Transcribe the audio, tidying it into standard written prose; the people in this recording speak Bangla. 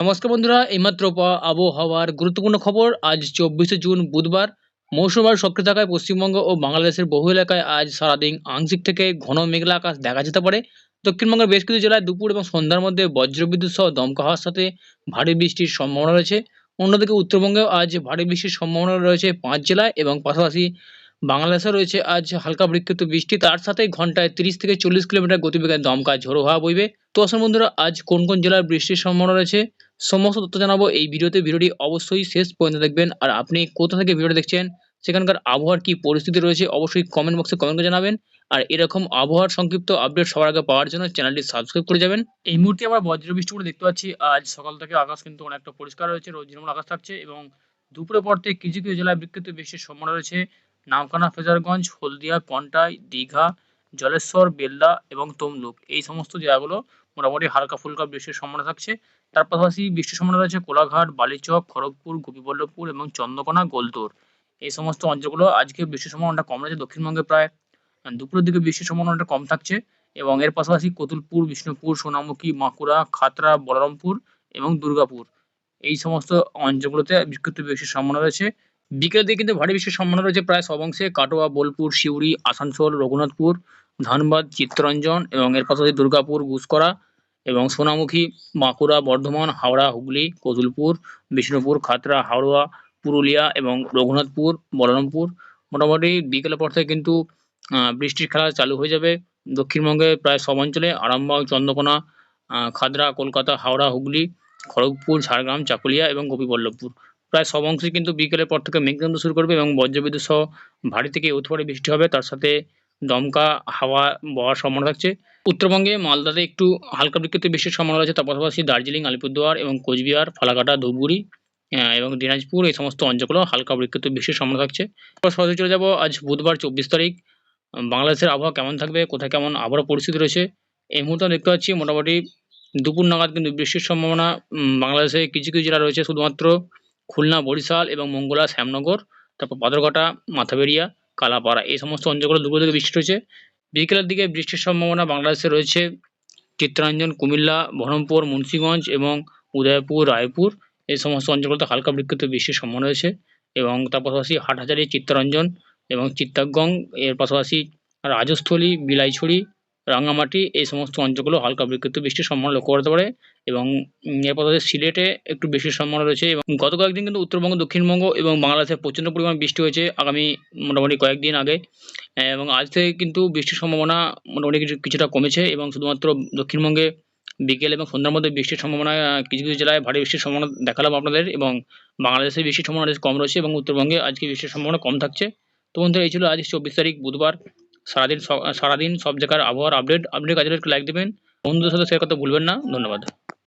নমস্কার বন্ধুরা, এইমাত্র পাওয়া আবহাওয়ার গুরুত্বপূর্ণ খবর। আজ 24শে জুন বুধবার। মৌসুমী বায়ু সক্রিয় থাকায় পশ্চিমবঙ্গ ও বাংলাদেশের বহু এলাকায় আজ সারাদিন আংশিক থেকে ঘন মেঘলা আকাশ দেখা যেতে পারে। দক্ষিণবঙ্গের বেশ কিছু জেলায় দুপুর এবং সন্ধ্যার মধ্যে বজ্রবিদ্যুৎ সহ দমকা হওয়ার সাথে ভারী বৃষ্টির সম্ভাবনা রয়েছে। অন্যদিকে উত্তরবঙ্গেও আজ ভারী বৃষ্টির সম্ভাবনা রয়েছে 5 জেলায় এবং পাশাপাশি বাংলাদেশে রয়েছে আজ হালকা বিক্ষিপ্ত বৃষ্টি, তার সাথে ঘন্টায় 30 থেকে 40 কিলোমিটার গতিবেগে দমকা ঝোড়ো হাওয়া বইবে। তো আসুন বন্ধুরা, আজ কোন কোন জেলার বৃষ্টির সম্ভাবনা রয়েছে সমস্ত তথ্য জানাবো এই ভিডিওতে। ভিডিওটি অবশ্যই শেষ পর্যন্ত দেখবেন। আর আপনি কোথা থেকে ভিডিওটা দেখছেন, সেখানকার আবহাওয়ার কি পরিস্থিতি রয়েছে, অবশ্যই কমেন্ট বক্সে কমেন্ট করে জানাবেন। আর এরকম আবহাওয়ার সংক্ষিপ্ত আপডেট সবার আগে পাওয়ার জন্য চ্যানেলটি সাবস্ক্রাইব করে যাবেন। এই মুহূর্তে আমরা বজ্রবৃষ্টিগুলো দেখতে পাচ্ছি। আজ সকাল থেকে আকাশ কিন্তু অনেকটা পরিষ্কার রয়েছে, রোদ ঝিলমিল আকাশ থাকছে এবং দুপুরের পর থেকে কিছু কিছু জেলায় বিক্ষিপ্ত বৃষ্টির সম্ভাবনা রয়েছে। নামখানা, ফেজারগঞ্জ, হলদিয়া, কন্টাই, দীঘা, জলেশ্বর, বেলদা এবং তমলুক, এই সমস্ত জায়গাগুলো মোটামুটি হালকা ফুলকা বৃষ্টির সম্ভাবনা থাকছে। তার পাশাপাশি বৃষ্টির সম্ভাবনা রয়েছে কোলাঘাট, বালিচক, খড়গপুর, গোপীবল্লভপুর এবং চন্দ্রকোনা, গোলতোড়, এই সমস্ত অঞ্চলগুলো আজকে বৃষ্টির সম্ভাবনাটা কম রয়েছে। দক্ষিণবঙ্গে প্রায় দুপুরের দিকে বৃষ্টির সম্ভাবনাটা কম থাকছে এবং এর পাশাপাশি কতুলপুর, বিষ্ণুপুর, সোনামুখী, বাঁকুড়া, খাতড়া, বলরামপুর এবং দুর্গাপুর, এই সমস্ত অঞ্চলগুলোতে বিক্ষিপ্ত বৃষ্টির সম্ভাবনা রয়েছে। বিকেলের দিকে কিন্তু ভারী বৃষ্টির সম্ভাবনা রয়েছে প্রায় সব অংশে। কাটোয়া, বোলপুর, সিউড়ি, আসানসোল, রঘুনাথপুর, ধানবাদ, চিত্তরঞ্জন এবং এর পাশাপাশি দুর্গাপুর, গুসকরা এবং সোনামুখী, বাঁকুড়া, বর্ধমান, হাওড়া, হুগলি, কতুলপুর, বিষ্ণুপুর, খাতড়া, হাওড়া, পুরুলিয়া এবং রঘুনাথপুর, বলরামপুর, মোটামুটি বিকেলের পর থেকে কিন্তু বৃষ্টির খেলা চালু হয়ে যাবে। দক্ষিণবঙ্গে প্রায় সব অঞ্চলে আরামবাগ, চন্দ্রকোনা, খাতড়া, কলকাতা, হাওড়া, হুগলি, খড়গপুর, ঝাড়গ্রাম, চাকুলিয়া এবং গোপীবল্লভপুর, প্রায় সব অংশে কিন্তু বিকেলের পর থেকে মেঘ নামতে শুরু করবে এবং বজ্রবিদ্যুৎ সহ ভারী থেকে অতি ভারী বৃষ্টি হবে। তার সাথে দমকা হাওয়া বওয়ার সম্ভাবনা থাকছে। উত্তরবঙ্গে মালদাতে একটু হালকা বিক্ষিপ্ত বৃষ্টির সম্ভাবনা রয়েছে। তার পাশাপাশি দার্জিলিং, আলিপুরদুয়ার এবং কোচবিহার, ফালাকাটা, ধূপগুড়ি এবং দিনাজপুর, এই সমস্ত অঞ্চলগুলো হালকা বিক্ষিপ্ত বৃষ্টির সম্ভাবনা থাকছে। এবার সরাসরি চলে যাবো আজ বুধবার 24 তারিখ। বাংলাদেশের আবহাওয়া কেমন থাকবে, কোথায় কেমন আবহাওয়ার পরিস্থিতি রয়েছে এই মুহূর্তে আমরা দেখতে পাচ্ছি। মোটামুটি দুপুর নাগাদ কিন্তু বৃষ্টির সম্ভাবনা বাংলাদেশে কিছু কিছু জেলা রয়েছে, শুধুমাত্র খুলনা, বরিশাল এবং মঙ্গলা, শ্যামনগর, তারপর পাথরঘাটা, মাথাবেড়িয়া, কালাপাড়া, এই সমস্ত অঞ্চলগুলো দুপুর থেকে বৃষ্টি রয়েছে। বিকেলের দিকে বৃষ্টির সম্ভাবনা বাংলাদেশে রয়েছে চিত্তরঞ্জন, কুমিল্লা, বহরমপুর, মুন্সিগঞ্জ এবং উদয়পুর, রায়পুর, এই সমস্ত অঞ্চলগুলোতে হালকা বিক্ষিপ্ত বৃষ্টির সম্ভাবনা রয়েছে এবং তার পাশাপাশি হাটহাজারী, চিত্তরঞ্জন এবং চিত্তাগং, এর পাশাপাশি রাজস্থলী, বিলাইছড়ি, রাঙামাটি, এই সমস্ত অঞ্চলগুলো হালকা বিক্ষিপ্ত বৃষ্টির সম্ভাবনা লক্ষ্য করতে পারে এবং এর পাশাপাশি সিলেটে একটু বেশি সম্ভাবনা রয়েছে। এবং গত কয়েকদিন কিন্তু উত্তরবঙ্গ, দক্ষিণবঙ্গ এবং বাংলাদেশে প্রচণ্ড পরিমাণ বৃষ্টি হয়েছে আগামী মোটামুটি কয়েকদিন আগে, এবং আজ থেকে কিন্তু বৃষ্টির সম্ভাবনা মোটামুটি কিছুটা কমেছে এবং শুধুমাত্র দক্ষিণবঙ্গে বিকেল এবং সন্ধ্যার মধ্যে বৃষ্টির সম্ভাবনা, কিছু কিছু জেলায় ভারী বৃষ্টির সম্ভাবনা দেখালাম আপনাদের, এবং বাংলাদেশে বৃষ্টির সম্ভাবনা বেশ কম রয়েছে এবং উত্তরবঙ্গে আজকে বৃষ্টির সম্ভাবনা কম থাকছে। তো বন্ধুরা, এই ছিল আজ 24 তারিখ বুধবার সারাদিন সব জায়গার আবহাওয়ার আপডেট। আপনি কাজে একটু লাইক দেবেন, বন্ধুদের সাথে শেয়ার করতে ভুলবেন না। ধন্যবাদ।